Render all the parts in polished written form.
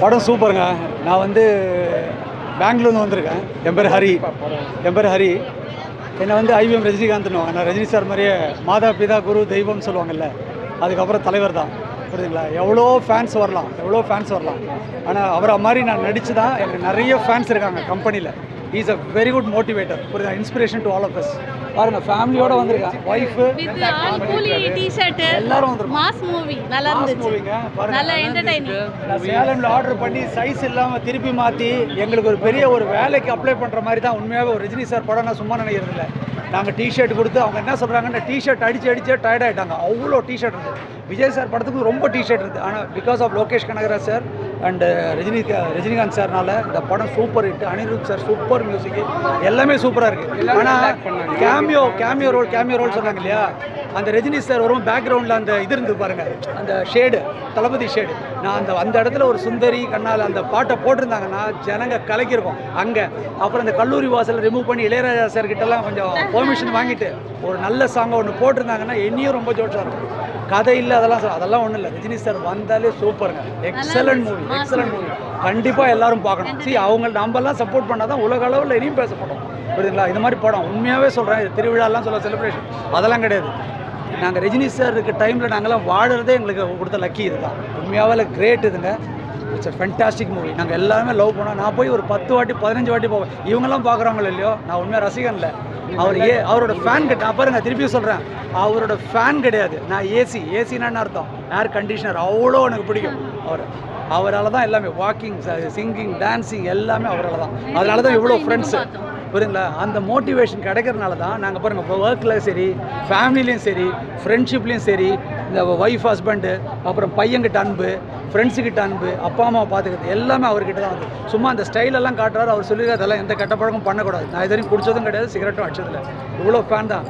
படம் சூப்பருங்க. நான் வந்து பெங்களூர்ந்து வந்திருக்கேன். என் பேர் ஹரி. என்னை வந்து ஐவிஎம் ரஜினிகாந்த்னுவாங்க. நான் ரஜினி சார் மாதிரியே மாதா பிதா குரு தெய்வம்னு சொல்லுவாங்கல்ல, அதுக்கப்புறம் தலைவர் தான். புரியுதுங்களா? எவ்வளோ ஃபேன்ஸ் வரலாம். ஆனால் அவரை மாதிரி நான் நடித்து தான் எனக்கு நிறைய ஃபேன்ஸ் இருக்காங்க கம்பெனியில். Is a very good motivator. புரியுதா? Inspiration to all of us. பாருங்க, ஃபேமிலியோட வந்திருக்கேன். ஒய்ஃபு எல்லாரும் வந்துருக்கோம். மாஸ் மூவி நல்லா இருந்துச்சு. நல்ல என்டர்டெய்னிங். நான் சேலமில் ஆர்டர் பண்ணி சைஸ் இல்லாமல் திருப்பி மாற்றி எங்களுக்கு ஒரு பெரிய ஒரு வேலைக்கு அப்ளை பண்ணுற மாதிரி தான். உண்மையாகவே ஒரு ரஜினி சார் படம் நான் சும்மா நினைக்கிறது இல்லை. நாங்கள் டிஷர்ட் கொடுத்து அவங்க என்ன சொல்கிறாங்கன்னா, டிஷர்ட் அடிச்சு டயர்ட் ஆகிட்டாங்க. அவ்வளோ டிஷர்ட் இருக்குது. விஜய் சார் படத்துக்கு ரொம்ப டிஷர்ட் இருக்குது. ஆனால் because of Lokesh Kanagaraj sir and Rajinikanth சார்னால இந்த படம் super hit. Anirudh sir super music, எல்லாமே சூப்பராக இருக்குது. ஆனால் கேமியோ ரோல் சொன்னாங்க இல்லையா, அந்த ரஜினி சார் வரும் பேக்ரவுண்டில் அந்த இது இருந்து பாருங்கள், அந்த ஷேடு, தளபதி ஷேடு. நான் அந்த இடத்துல ஒரு சுந்தரி கண்ணால் அந்த பாட்டை போட்டிருந்தாங்கன்னா ஜனங்க கலக்கியிருக்கோம் அங்கே. அப்புறம் அந்த கல்லூரி வாசலை ரிமூவ் பண்ணி இளையராஜா சார் கிட்டலாம் கொஞ்சம் பெர்மிஷன் வாங்கிட்டு ஒரு நல்ல சாங்கை ஒன்று போட்டிருந்தாங்கன்னா என்னையும் ரொம்ப ஜோஷாக இருக்கும். கதை இல்லை அதெல்லாம் ஒன்றும் இல்லை. ரஜினி சார் வந்தாலே சூப்பருங்க. Excellent movie. கண்டிப்பாக எல்லாரும் பார்க்கணும். அவங்க நம்மலாம் சப்போர்ட் பண்ணால் தான் உலக அளவில் இனியும் பேசப்படும். புரியுதுங்களா? இது மாதிரி படம் உண்மையாகவே சொல்கிறேன். இது திருவிழாலாம் சொல்ல செலிப்ரேஷன் அதெல்லாம் கிடையாது. நாங்கள் ரஜினி சார் இருக்க டைமில் நாங்கள்லாம் வாடுறதே எங்களுக்கு கொடுத்த லக்கி இது தான். உண்மையாகவே கிரேட் இதுங்க. It's a fantastic movie. நாங்கள் எல்லாருமே லவ் பண்ணோம். நான் போய் ஒரு 10 வாட்டி 15 வாட்டி போவேன். இவங்கெல்லாம் பார்க்குறாங்களோ இல்லையோ, நான் உண்மையாக ரசிகன் இல்லை. அவரோட ஃபேன் கிட்ட நான் பாருங்க, திருப்பியும் சொல்கிறேன், அவரோட ஃபேன் கிடையாது. நான் ஏசினான்னு அர்த்தம், ஏர் கண்டிஷனர். அவ்வளோ எனக்கு பிடிக்கும் அவரால் தான் எல்லாமே. வாக்கிங், சிங்கிங், டான்ஸிங் எல்லாமே அவரால் தான். அதனால தான் இவ்வளோ ஃப்ரெண்ட்ஸு. புரியுங்களா? அந்த மோட்டிவேஷன் கிடைக்கிறதுனால தான் நாங்கள் பாருங்கள், இப்போ ஒர்க்கில் சரி, ஃபேமிலிலையும் சரி, ஃப்ரெண்ட்ஷிப்லேயும் சரி, இந்த ஒய்ஃப் ஹஸ்பண்டு, அப்புறம் பையன்கிட்ட அன்பு, ஃப்ரெண்ட்ஸுக்கிட்ட அன்பு, அப்பா அம்மாவை பார்த்துக்கிறது எல்லாமே அவர்கிட்ட தான் வந்து. சும்மா அந்த ஸ்டைலெல்லாம் காட்டுறாரு. அவர் சொல்லி அதெல்லாம் எந்த கெட்ட பழக்கம் பண்ணக்கூடாது. நான் இது வரைக்கும் குடிச்சதும் கிடையாது, சிகரெட்டும் அடிச்சதில்லை. இவ்வளோ ஃபேன் தான்.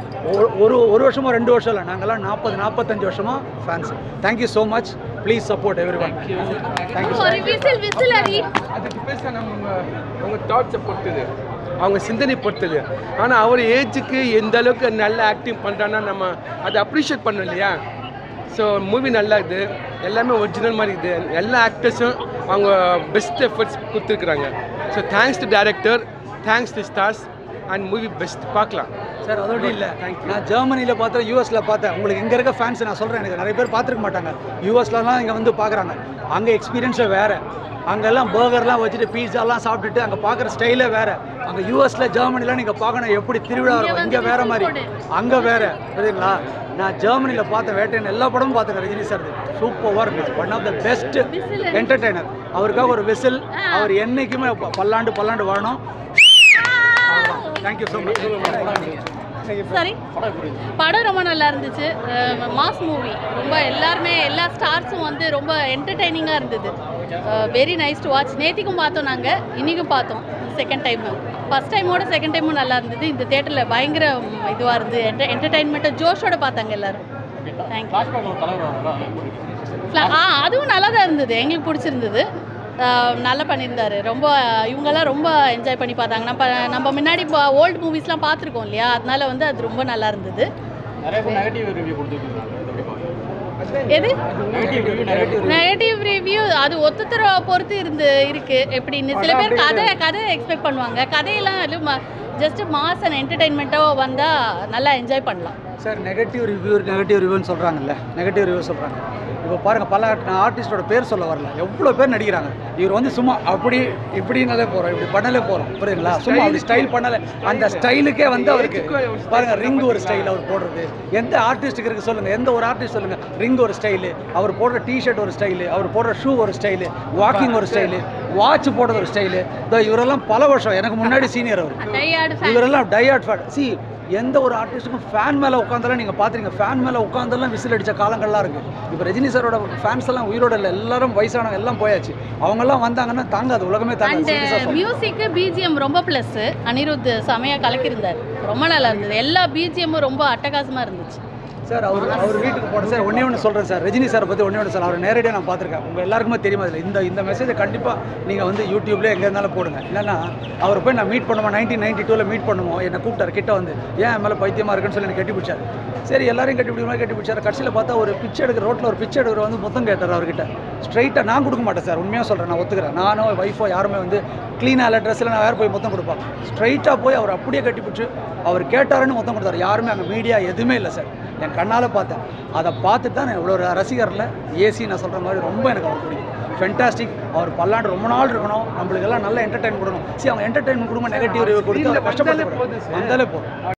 ஒரு வருஷமோ 2 வருஷம் இல்லை, நாங்கள்லாம் 40-45 வருஷமாக fans. Thank you so much. Please support every one. Thank you. அதுக்கு பேச உங்கள் தாட்ஸை பொறுத்தது, அவங்க சிந்தனை பொறுத்தது. ஆனால் அவர் ஏஜுக்கு எந்த அளவுக்கு நல்ல ஆக்டிங் பண்ணுறான்னா நம்ம அதை அப்ரிஷியேட் பண்ணோம் இல்லையா? ஸோ மூவி நல்லா இருக்குது, எல்லாமே ஒரிஜினல் மாதிரி இருக்குது. எல்லா ஆக்டர்ஸும் அவங்க பெஸ்ட் எஃபர்ட்ஸ் கொடுத்துருக்குறாங்க. So thanks to director, thanks to stars and movie best. பார்க்கலாம் சார். அதோடு இல்லை, நான் ஜெர்மனியில் பார்த்தேன், யூஎஸில் பார்த்தேன். உங்களுக்கு இங்கே இருக்க ஃபேன்ஸ் நான் சொல்கிறேன், எனக்கு நிறைய பேர் பார்த்துருக்க மாட்டாங்க. யூஎஸ்லலாம் இங்கே வந்து பார்க்குறாங்க. அங்கே எக்ஸ்பீரியன்ஸே வேறு. அங்கெல்லாம் பர்கர்லாம் வச்சுட்டு பீஸாலாம் சாப்பிட்டுட்டு அங்கே பார்க்குற ஸ்டைலே வேறு. அங்கே யூஎஸில் ஜெர்மனிலாம் நீங்கள் பார்க்கணும் எப்படி திருவிழா இருக்கும். இங்கே வேறு மாதிரி, அங்கே வேறு. புரியுதுங்களா? நான் ஜெர்மனியில் பார்த்த வேட்டையன் எல்லா படமும் பார்த்துக்கேன். ரஜினி சார் சூப்பராக இருக்குது. One of the best entertainer. அவருக்காக ஒரு விசில். அவர் என்றைக்குமே பல்லாண்டு வாழணும். Thank you so much. சரி, படம் ரொம்ப நல்லா இருந்துச்சு. Mass movie. ரொம்ப எல்லா ஸ்டார்ஸும் வந்து ரொம்ப என்டர்டெய்னிங்காக இருந்தது. Very nice to watch. நேத்திக்கும் பார்த்தோம், நாங்கள் இன்றைக்கும் பார்த்தோம். செகண்ட் டைமு, ஃபஸ்ட் டைமோட செகண்ட் டைமும் நல்லா இருந்தது. இந்த தேட்டரில் பயங்கர இதுவாக இருந்தது. என்டர்டெயின்மெண்ட்டை ஜோஷோட பார்த்தாங்க எல்லோரும். தேங்க்யூ. அதுவும் நல்லா தான் இருந்தது, எங்களுக்கு பிடிச்சிருந்தது. நல்லா பண்ணியிருந்தார். ரொம்ப இவங்கெல்லாம் ரொம்ப என்ஜாய் பண்ணி பார்த்தாங்க. நம்ம முன்னாடி ஓல்டு மூவிஸ்லாம் பார்த்துருக்கோம் இல்லையா, அதனால வந்து அது ரொம்ப நல்லா இருந்தது. எது நெகட்டிவ் ரிவ்யூ? அது ஒருத்தரை பொறுத்து இருக்கு எப்படின்னு. சில பேர் கதை எக்ஸ்பெக்ட் பண்ணுவாங்க. கதையெல்லாம் ஜஸ்ட் மாஸ் அண்ட் என்டர்டெயின்மெண்ட்டாக வந்தால் நல்லா என்ஜாய் பண்ணலாம். சார், நெகட்டிவ் ரிவ்யூன்னு சொல்கிறாங்கல்ல, நெகட்டிவ் ரிவ்யூ சொல்கிறாங்க. இப்போ பாருங்கள், பல ஆர்டிஸ்டோட பேர் சொல்ல வரல, எவ்வளோ பேர் நடிக்கிறாங்க. இவர் வந்து சும்மா அப்படி இப்படினாலே போகிறோம், இப்படி பண்ணலே போகிறோம். புரியுதுங்களா? சும்மா அப்படி ஸ்டைல் பண்ணலை. அந்த ஸ்டைலுக்கே வந்து அவருக்கு பாருங்கள், ரிங் ஒரு ஸ்டைல் அவர் போடுறது. எந்த ஆர்டிஸ்ட்டுக்கு இருக்குது சொல்லுங்கள், எந்த ஒரு ஆர்டிஸ்ட் சொல்லுங்கள். ரிங் ஒரு ஸ்டைலு, அவர் போடுற டிஷர்ட் ஒரு ஸ்டைலு, அவர் போடுற ஷூ ஒரு ஸ்டைலு, வாக்கிங் ஒரு ஸ்டைலு, வாட்ச் போடுறது ஒரு ஸ்டைலு. இவரெல்லாம் பல வருஷம் எனக்கு முன்னாடி சீனியர் அவர். இவரெல்லாம் டையார்ட் ஃபேன். எந்த ஒரு ஆர்டிஸ்ட்டுக்கும் ஃபேன் மேலே உட்காந்தாலும் நீங்கள் பார்த்துருங்க, ஃபேன் மேலே உட்காந்தாலும் விசில் அடித்த காலங்கள்லாம் இருக்குது. இப்போ ரஜினி சாரோட ஃபேன்ஸ் எல்லாம் உயிரோட இல்லை, எல்லாரும் வயசானவங்க எல்லாம் போயாச்சு. அவங்கெல்லாம் வந்தாங்கன்னா தாங்காது, உலகமே தாங்காது. மியூசிக்கு பிஜிஎம் ரொம்ப ப்ளஸ். அனிருத் செமையாக கலக்கியிருந்தார், ரொம்ப நல்லா இருந்தது. எல்லா பிஜிஎம்மும் ரொம்ப அட்டகாசமாக இருந்துச்சு. சார் அவர் வீட்டுக்கு போன சார் ஒன்று சொல்கிறேன் சார், ரஜினி சாரை பற்றி ஒன்று சார், அவர் நேரடியாக நான் பார்த்துருக்கேன். உங்கள் எல்லாருக்குமே தெரியுமா இதில் இந்த மெசேஜை கண்டிப்பாக நீங்கள் வந்து யூடியூப்லேயே எங்கே இருந்தாலும் போடுங்க. இல்லைன்னா அவர் போய் நான் மீட் பண்ணுவோம் 1992 மீட் பண்ணுவோம், என்னை கூப்பிட்டார் கிட்ட வந்து, ஏன் என் மேலே பைத்தியமாக இருக்குன்னு சொல்லி எனக்கு கட்டி பிடிச்சார். சரி எல்லாரையும் கட்டி பிடிச்சார். கடைசியில் பார்த்தா ஒரு பிச்சை எடுக்கிற ரோட்டில் ஒரு பிச்சை எடுக்கிற வந்து மொத்தம் கேட்டார் அவர்கிட்ட. ஸ்ட்ரைட்டாக நான் கொடுக்க மாட்டேன் சார், உண்மையாக சொல்கிறேன், நான் ஒத்துக்கிறேன். நானோ ஒய்ஃபோ யாருமே வந்து க்ளீனாக ட்ரெஸ்ஸில் நான் யார் போய் மொத்தம் கொடுப்பாங்க. ஸ்ட்ரைட்டாக போய் அவர் அப்படியே கட்டி பிடிச்சி அவர் கேட்டாருன்னு மொத்தம் கொடுத்தாரு. யாருமே அங்கே மீடியா எதுவுமே இல்லை சார், என் கண்ணால் பார்த்தேன். அதை பார்த்துட்டு தான் நான் இவ்வளோ ரசிகரில் ஏசி நான் சொல்கிற மாதிரி ரொம்ப எனக்கு அவர் பிடிக்கும். ஃபென்டாஸ்டிக். அவர் பல்லாண்டு ரொம்ப நாள் இருக்கணும், நம்மளுக்கெல்லாம் நல்ல என்டர்டைன்மெண்ட் கொடுக்கணும். சரி அவங்க என்டர்டைன்மெண்ட் கொடுக்க நெகட்டிவ் ரிவ்யூ கொடுத்து அவரை கஷ்டப்படுத்த வந்தாலே போதும்.